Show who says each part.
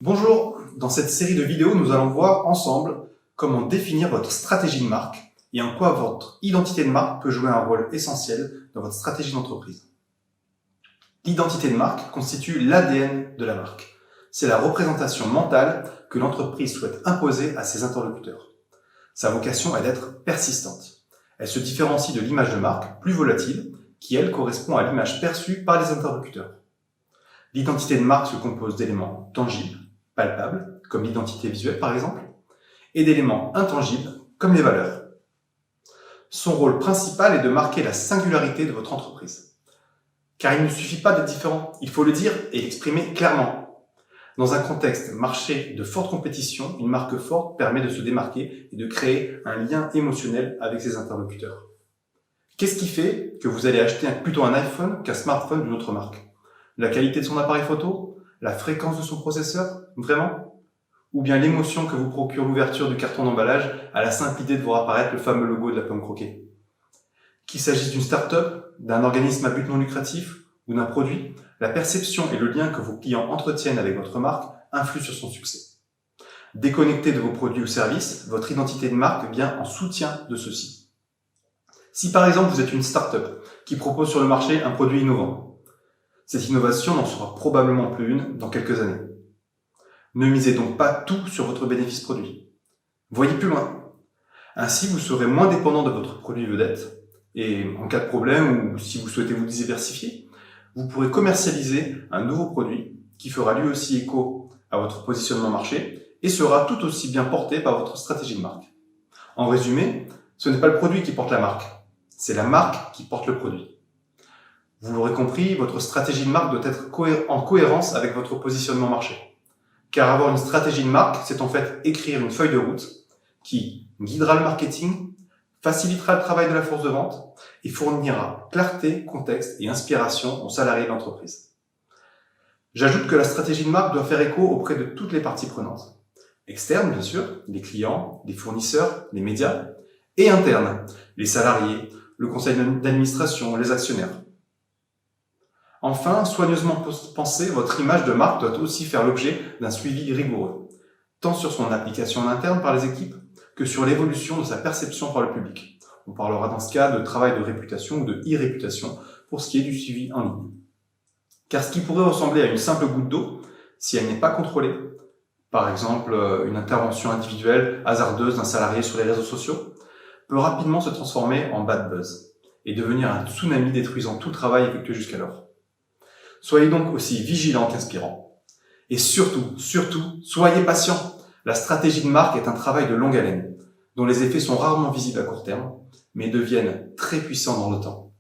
Speaker 1: Bonjour, dans cette série de vidéos, nous allons voir ensemble comment définir votre stratégie de marque et en quoi votre identité de marque peut jouer un rôle essentiel dans votre stratégie d'entreprise. L'identité de marque constitue l'ADN de la marque. C'est la représentation mentale que l'entreprise souhaite imposer à ses interlocuteurs. Sa vocation est d'être persistante. Elle se différencie de l'image de marque, plus volatile, qui elle correspond à l'image perçue par les interlocuteurs. L'identité de marque se compose d'éléments tangibles, palpables, comme l'identité visuelle par exemple, et d'éléments intangibles, comme les valeurs. Son rôle principal est de marquer la singularité de votre entreprise. Car il ne suffit pas d'être différent, il faut le dire et l'exprimer clairement. Dans un contexte marché de forte compétition, une marque forte permet de se démarquer et de créer un lien émotionnel avec ses interlocuteurs. Qu'est-ce qui fait que vous allez acheter plutôt un iPhone qu'un smartphone d'une autre marque ? La qualité de son appareil photo? La fréquence de son processeur? Vraiment? Ou bien l'émotion que vous procure l'ouverture du carton d'emballage à la simple idée de voir apparaître le fameux logo de la pomme croquée? Qu'il s'agisse d'une start-up, d'un organisme à but non lucratif ou d'un produit, la perception et le lien que vos clients entretiennent avec votre marque influent sur son succès. Déconnecté de vos produits ou services, votre identité de marque vient en soutien de ceux-ci. Si par exemple vous êtes une start-up qui propose sur le marché un produit innovant, cette innovation n'en sera probablement plus une dans quelques années. Ne misez donc pas tout sur votre bénéfice produit. Voyez plus loin. Ainsi, vous serez moins dépendant de votre produit vedette et en cas de problème ou si vous souhaitez vous diversifier, vous pourrez commercialiser un nouveau produit qui fera lui aussi écho à votre positionnement marché et sera tout aussi bien porté par votre stratégie de marque. En résumé, ce n'est pas le produit qui porte la marque, c'est la marque qui porte le produit. Vous l'aurez compris, votre stratégie de marque doit être en cohérence avec votre positionnement marché. Car avoir une stratégie de marque, c'est en fait écrire une feuille de route qui guidera le marketing, facilitera le travail de la force de vente et fournira clarté, contexte et inspiration aux salariés de l'entreprise. J'ajoute que la stratégie de marque doit faire écho auprès de toutes les parties prenantes. Externes, bien sûr, les clients, les fournisseurs, les médias, et internes, les salariés, le conseil d'administration, les actionnaires. Enfin, soigneusement pensée, votre image de marque doit aussi faire l'objet d'un suivi rigoureux, tant sur son application en interne par les équipes que sur l'évolution de sa perception par le public. On parlera dans ce cas de travail de réputation ou de e-réputation pour ce qui est du suivi en ligne. Car ce qui pourrait ressembler à une simple goutte d'eau, si elle n'est pas contrôlée, par exemple une intervention individuelle hasardeuse d'un salarié sur les réseaux sociaux, peut rapidement se transformer en bad buzz et devenir un tsunami détruisant tout travail effectué jusqu'alors. Soyez donc aussi vigilant qu'inspirant. Et surtout, soyez patient. La stratégie de marque est un travail de longue haleine, dont les effets sont rarement visibles à court terme, mais deviennent très puissants dans le temps.